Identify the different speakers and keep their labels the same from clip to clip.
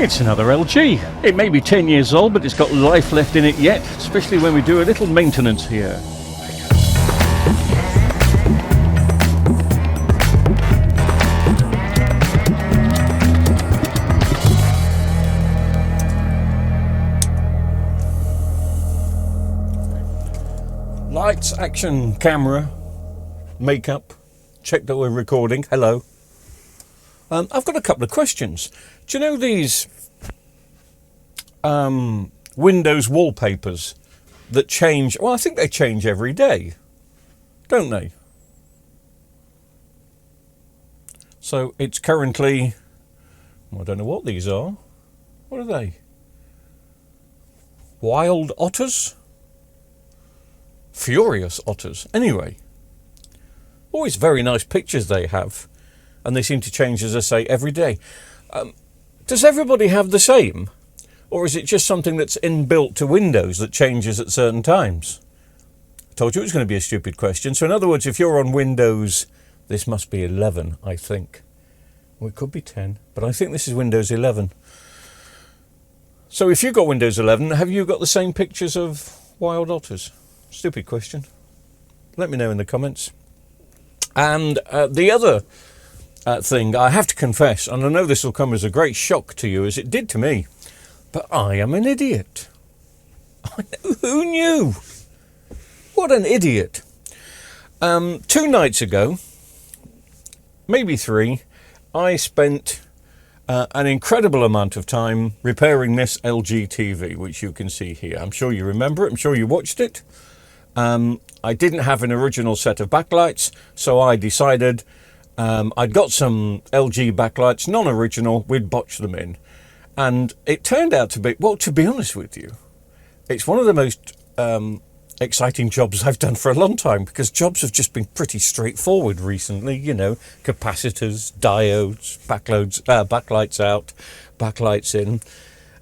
Speaker 1: It's another LG. It may be 10 years old, but it's got life left in it yet, especially when we do a little maintenance here. Lights, action, camera, makeup, check that we're recording. Hello. I've got a couple of questions. Do you know these Windows wallpapers that change? Well, I think they change every day, don't they? So it's currently, I don't know what these are. What are they? Wild otters? Furious otters. Anyway, always very nice pictures they have. And they seem to change, as I say, every day. Does everybody have the same? Or is it just something that's inbuilt to Windows that changes at certain times? I told you it was going to be a stupid question. So in other words, if you're on Windows, this must be 11, I think. Well, it could be 10, but I think this is Windows 11. So if you've got Windows 11, have you got the same pictures of wild otters? Stupid question. Let me know in the comments. And the other thing, I have to confess, and I know this will come as a great shock to you, as it did to me, but I am an idiot. Who knew? What an idiot. 2 nights ago, maybe 3, I spent an incredible amount of time repairing this LG TV, which you can see here. I'm sure you remember it. I'm sure you watched it. I didn't have an original set of backlights, so I decided I'd got some LG backlights, non-original, we'd botch them in. And it turned out to be, well, to be honest with you, it's one of the most exciting jobs I've done for a long time, because jobs have just been pretty straightforward recently, you know, capacitors, diodes, backlights out, backlights in.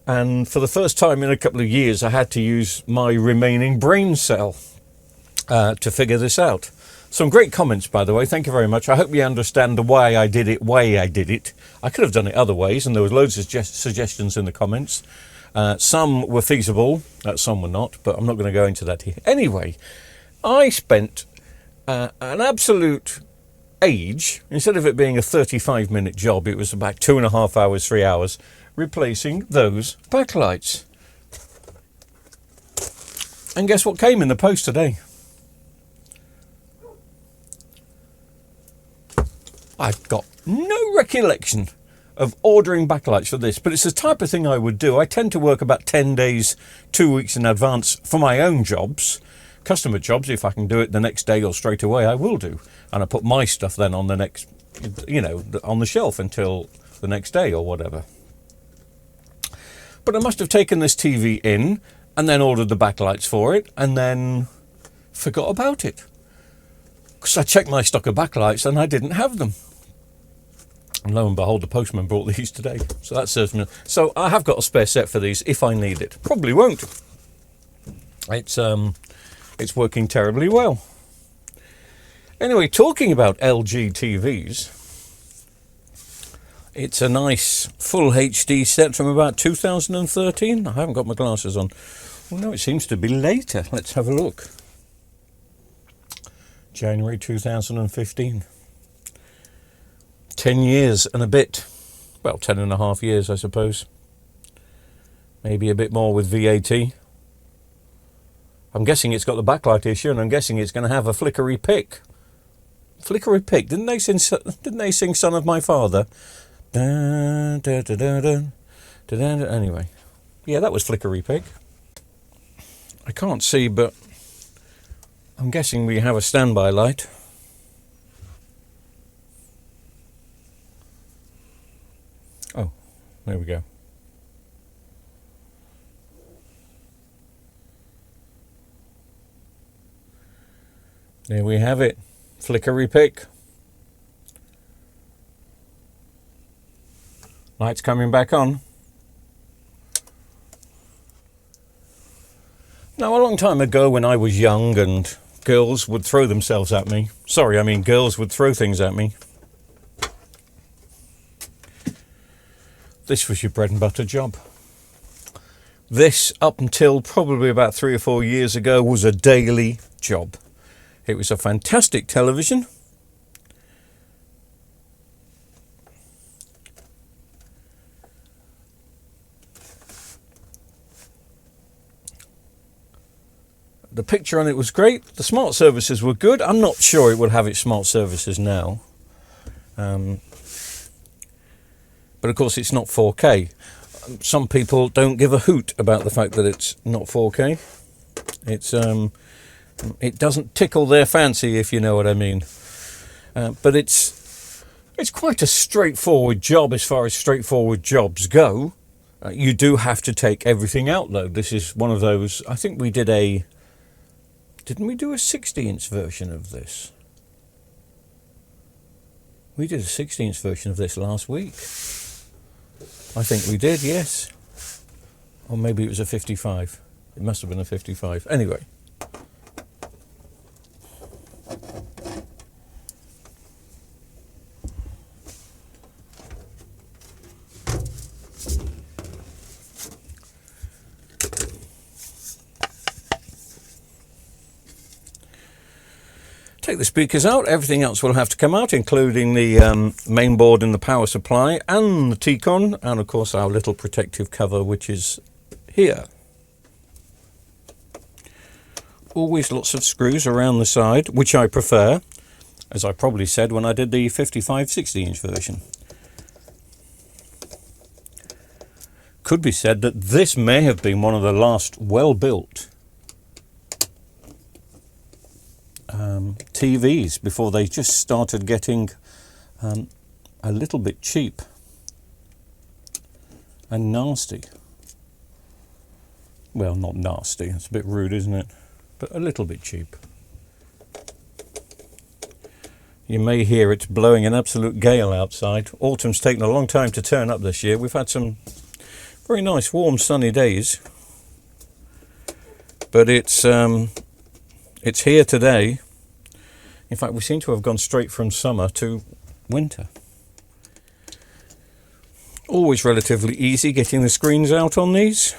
Speaker 1: And for the first time in a couple of years, I had to use my remaining brain cell to figure this out. Some great comments, by the way. Thank you very much. I hope you understand the way I did it. I could have done it other ways, and there was loads of suggestions in the comments. Some were feasible, some were not, but I'm not going to go into that here. Anyway, I spent an absolute age, instead of it being a 35-minute job, it was about 2.5 hours, 3 hours, replacing those backlights. And guess what came in the post today? I've got no recollection of ordering backlights for this, but it's the type of thing I would do. I tend to work about 10 days, 2 weeks in advance for my own jobs. Customer jobs, if I can do it the next day or straight away, I will do. And I put my stuff then on the next, you know, on the shelf until the next day or whatever. But I must have taken this TV in and then ordered the backlights for it and then forgot about it. Because I checked my stock of backlights and I didn't have them. And lo and behold, the postman brought these today. So that serves me. So I have got a spare set for these if I need it. Probably won't. It's working terribly well. Anyway, talking about LG TVs, it's a nice full HD set from about 2013. I haven't got my glasses on. Well, no, it seems to be later. Let's have a look. January 2015. 10 years and a bit. Well, 10.5 years, I suppose. Maybe a bit more with VAT. I'm guessing it's got the backlight issue, and I'm guessing it's going to have a flickery pick. Flickery pick. Didn't they sing Son of My Father? Dun, dun, dun, dun, dun, dun, dun. Anyway. Yeah, that was flickery pick. I can't see, but I'm guessing we have a standby light. Oh, there we go. There we have it. Flickery pick. Lights coming back on. Now, a long time ago when I was young and girls would throw themselves at me. Sorry, I mean girls would throw things at me. This was your bread and butter job. This, up until probably about 3 or 4 years ago, was a daily job. It was a fantastic television. The picture on it was great. The smart services were good. I'm not sure it would have its smart services now. But of course it's not 4K. Some people don't give a hoot about the fact that it's not 4K. It doesn't tickle their fancy, if you know what I mean. But it's quite a straightforward job as far as straightforward jobs go. You do have to take everything out though. This is one of those. I think we did didn't we do a 60-inch version of this? We did a 16-inch version of this last week. I think we did, yes. Or maybe it was a 55. It must have been a 55. Anyway. Take the speakers out, everything else will have to come out, including the main board and the power supply and the T-con, and of course our little protective cover, which is here. Always lots of screws around the side, which I prefer, as I probably said when I did the 55 60-inch version. Could be said that this may have been one of the last well-built TVs before they just started getting a little bit cheap and nasty. Well, not nasty, it's a bit rude, isn't it? But a little bit cheap. You may hear it's blowing an absolute gale outside. Autumn's taken a long time to turn up this year. We've had some very nice warm sunny days, but it's here today. In fact, we seem to have gone straight from summer to winter. Always relatively easy getting the screens out on these.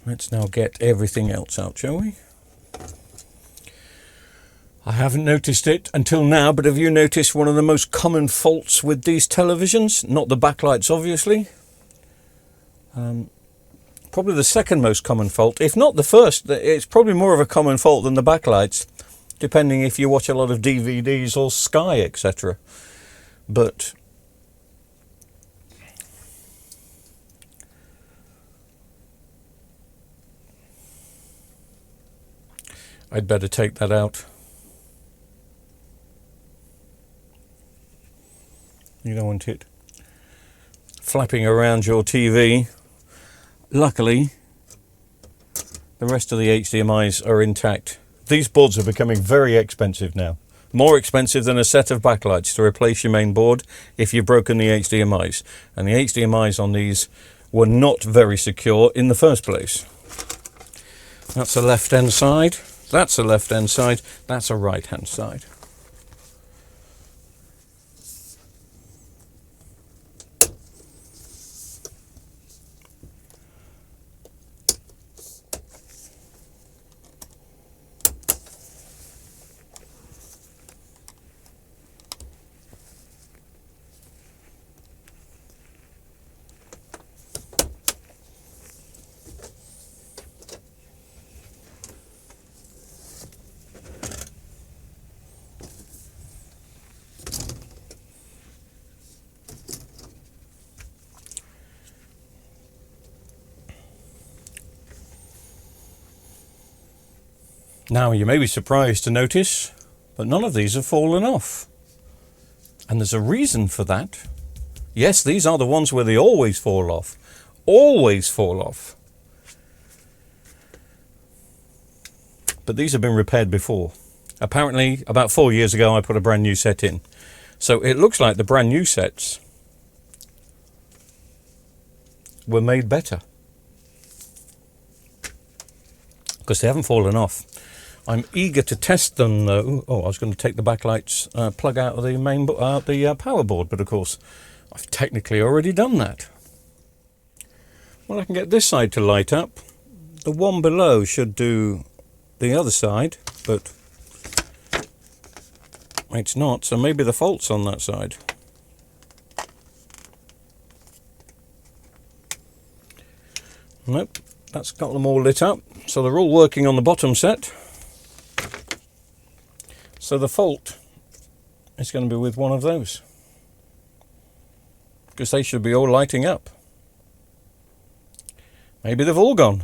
Speaker 1: Let's now get everything else out, shall we? I haven't noticed it until now, but have you noticed one of the most common faults with these televisions? Not the backlights, obviously. Probably the second most common fault, if not the first. It's probably more of a common fault than the backlights, depending if you watch a lot of DVDs or Sky, etc. But I'd better take that out. You don't want it flapping around your TV. Luckily, the rest of the HDMIs are intact. These boards are becoming very expensive now. More expensive than a set of backlights to replace your main board if you've broken the HDMIs. And the HDMIs on these were not very secure in the first place. That's a left-hand side. That's a left-hand side. That's a right-hand side. Now, you may be surprised to notice, but none of these have fallen off. And there's a reason for that. Yes, these are the ones where they always fall off. Always fall off. But these have been repaired before. Apparently, about 4 years ago, I put a brand new set in. So it looks like the brand new sets were made better. because they haven't fallen off. I'm eager to test them though. Oh, I was going to take the backlights plug out of the main power board, but of course I've technically already done that. Well, I can get this side to light up. The one below should do the other side, but it's not, so maybe the fault's on that side. Nope, that's got them all lit up, so they're all working on the bottom set. So the fault is going to be with one of those, because they should be all lighting up. Maybe they've all gone.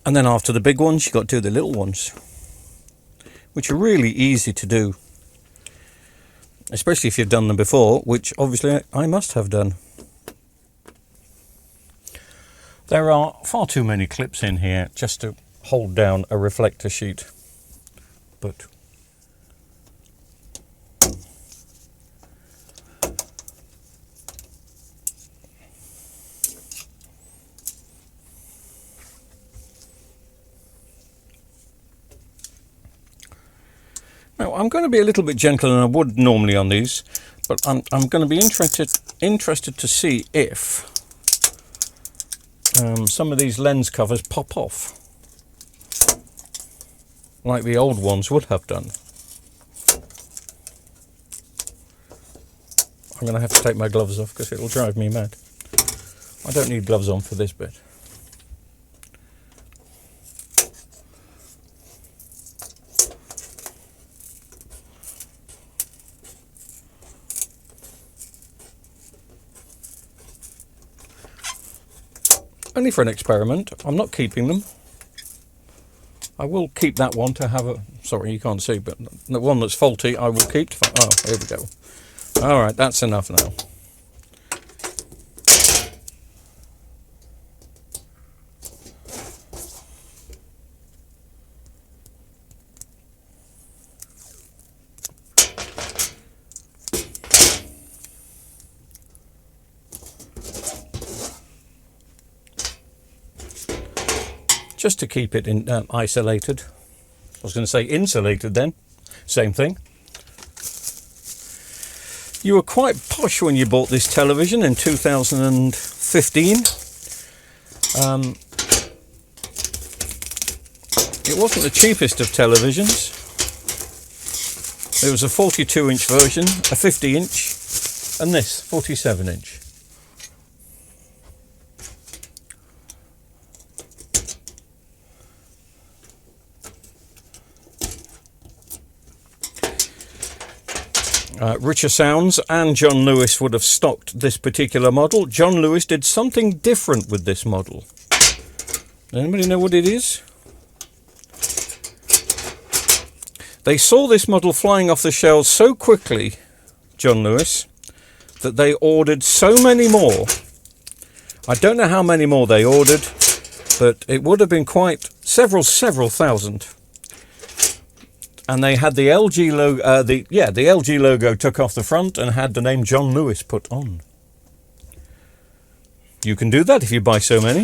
Speaker 1: And then after the big ones, you've got to do the little ones, which are really easy to do, especially if you've done them before, which obviously I must have done. There are far too many clips in here just to hold down a reflector sheet, but now, I'm going to be a little bit gentler than I would normally on these, but I'm going to be interested to see if some of these lens covers pop off, like the old ones would have done. I'm going to have to take my gloves off because it'll drive me mad. I don't need gloves on for this bit. Only for an experiment. I'm not keeping them. I will keep that one to have a... Sorry, you can't see, but the one that's faulty I will keep. Oh, here we go. Alright, that's enough now. Just to keep it in isolated. I was going to say insulated then. Same thing. You were quite posh when you bought this television in 2015. It wasn't the cheapest of televisions. There was a 42-inch version, a 50-inch, and this 47-inch. Richer Sounds and John Lewis would have stocked this particular model. John Lewis did something different with this model. Anybody know what it is? They saw this model flying off the shelves so quickly, John Lewis, that they ordered so many more. I don't know how many more they ordered, but it would have been quite several thousand. And they had the LG logo, the LG logo took off the front and had the name John Lewis put on. You can do that if you buy so many.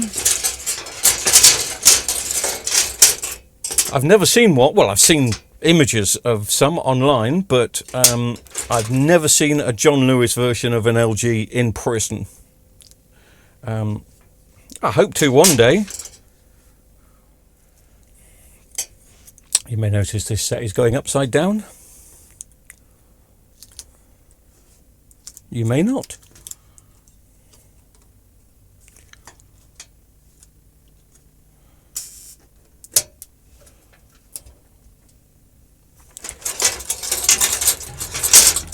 Speaker 1: I've never seen one. Well, I've seen images of some online, but I've never seen a John Lewis version of an LG in person. I hope to one day. You may notice this set is going upside down. You may not.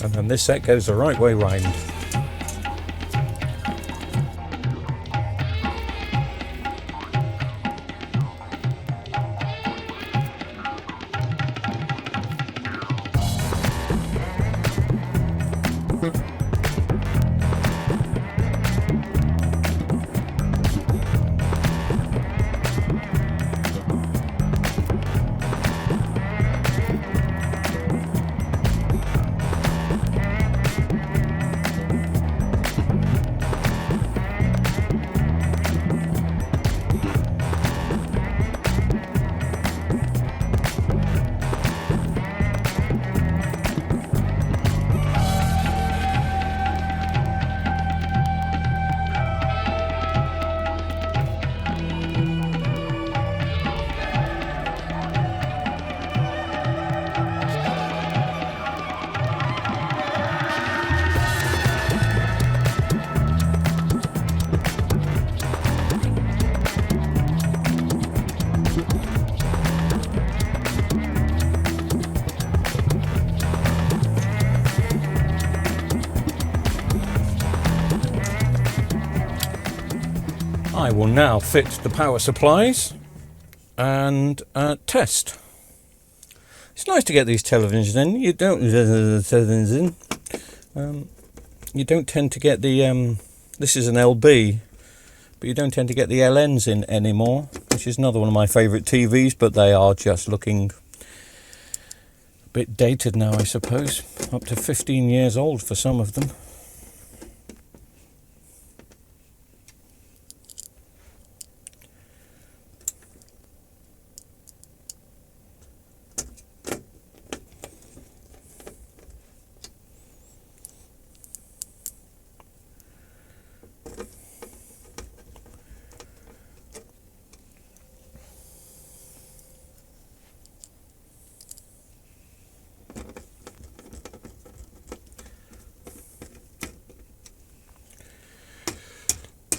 Speaker 1: And then this set goes the right way round. will now fit the power supplies and test. It's nice to get these televisions in. You don't tend to get the this is an LB, but you don't tend to get the LNs in anymore, which is another one of my favourite TVs, but they are just looking a bit dated now, I suppose. Up to 15 years old for some of them.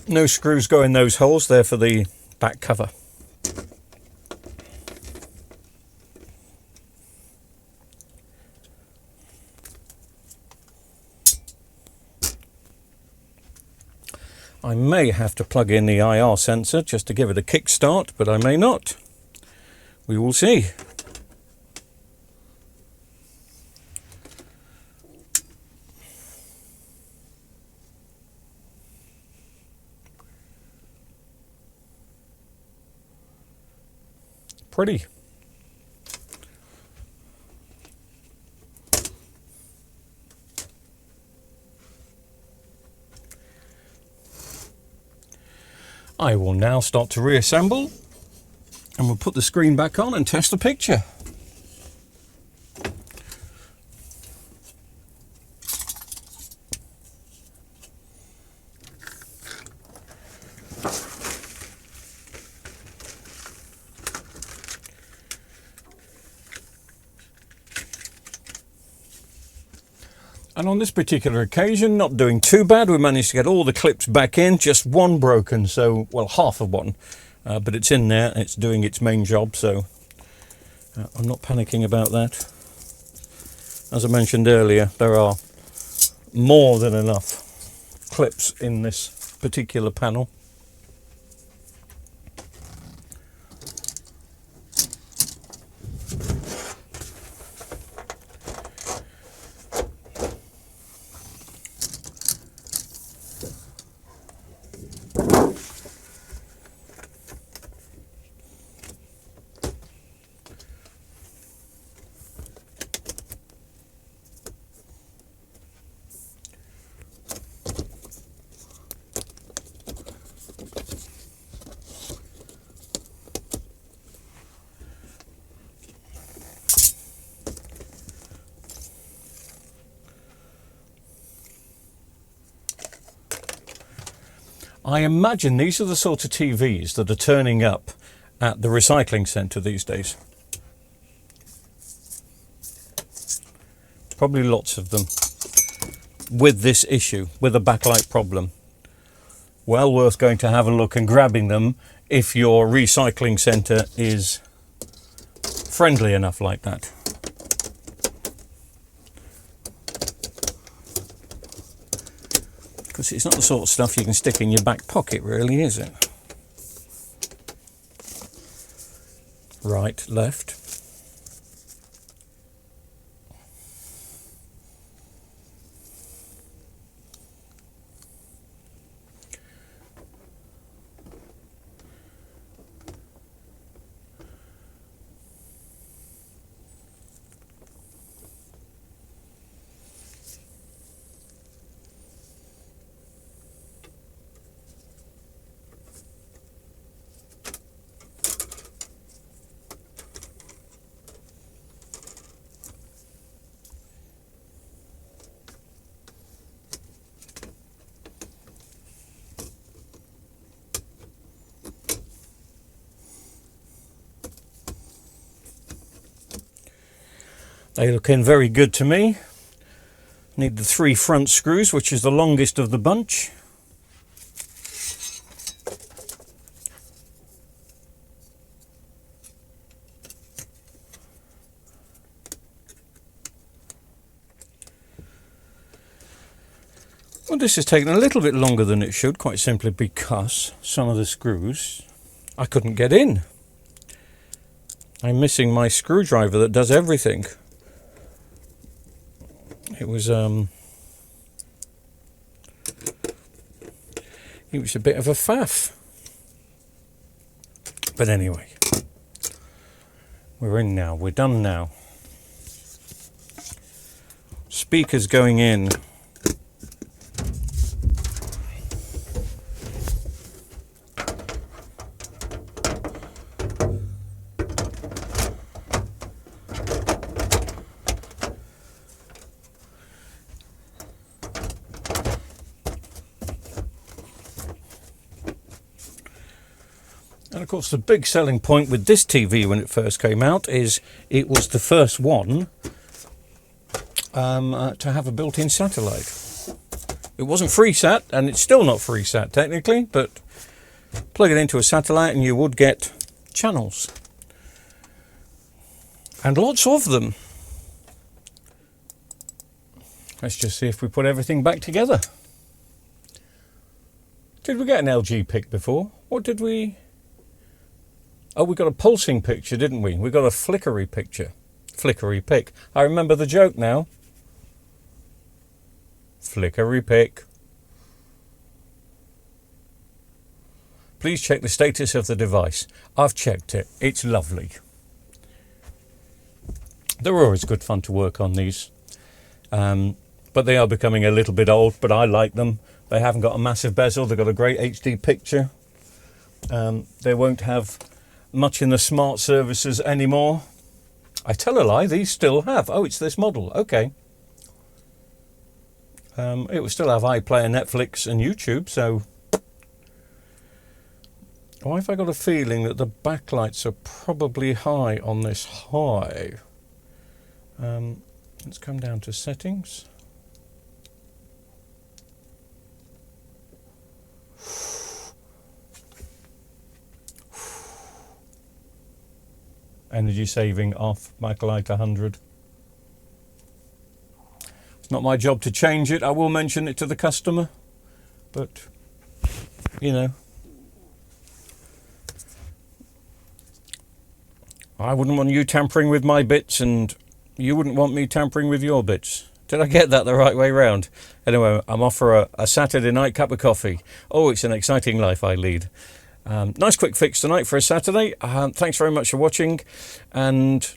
Speaker 1: No screws go in those holes, they're for the back cover. I may have to plug in the IR sensor just to give it a kickstart, but I may not. We will see. Pretty. I will now start to reassemble, and we'll put the screen back on and test the picture. And on this particular occasion, not doing too bad. We managed to get all the clips back in, just one broken, so, well, half of one. But it's in there, it's doing its main job, so I'm not panicking about that. As I mentioned earlier, there are more than enough clips in this particular panel. I imagine these are the sort of TVs that are turning up at the recycling centre these days. Probably lots of them with this issue, with a backlight problem. Well worth going to have a look and grabbing them if your recycling centre is friendly enough like that. Because it's not the sort of stuff you can stick in your back pocket, really, is it? Right, left. They look in very good to me. Need the 3 front screws, which is the longest of the bunch. Well, this has taken a little bit longer than it should, quite simply because some of the screws I couldn't get in. I'm missing my screwdriver that does everything. It was a bit of a faff. But anyway, we're in now, we're done now. Speakers going in. And of course the big selling point with this TV when it first came out is it was the first one to have a built-in satellite. It wasn't FreeSat, and it's still not FreeSat technically, but plug it into a satellite and you would get channels. And lots of them. Let's just see if we put everything back together. Did we get an LG pic before? What did we... Oh, we got a pulsing picture, didn't we? We got a flickery picture. Flickery pic. I remember the joke now. Flickery pic. Please check the status of the device. I've checked it. It's lovely. They're always good fun to work on these. But they are becoming a little bit old, but I like them. They haven't got a massive bezel. They've got a great HD picture. They won't have much in the smart services anymore. I tell a lie, these still have. Oh, it's this model. Okay. It will still have iPlayer, Netflix and YouTube, so... Why have I got a feeling that the backlights are probably high on this high? Let's come down to settings. Energy saving off, backlight 100. It's not my job to change it. I will mention it to the customer, but you know, I wouldn't want you tampering with my bits and you wouldn't want me tampering with your bits. Did I get that the right way round? Anyway, I'm off for a Saturday night cup of coffee. Oh, it's an exciting life I lead. Nice quick fix tonight for a Saturday. Thanks very much for watching, and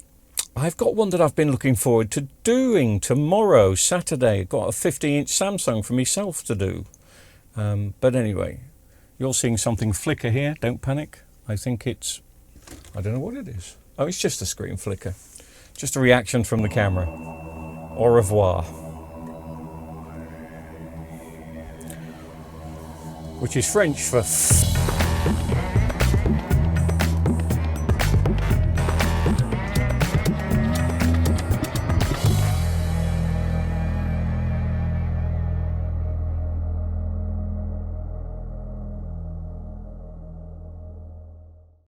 Speaker 1: I've got one that I've been looking forward to doing tomorrow, Saturday. I've got a 50-inch Samsung for myself to do. But anyway, you're seeing something flicker here. Don't panic. I think it's... I don't know what it is. Oh, it's just a screen flicker. Just a reaction from the camera. Au revoir. Which is French for...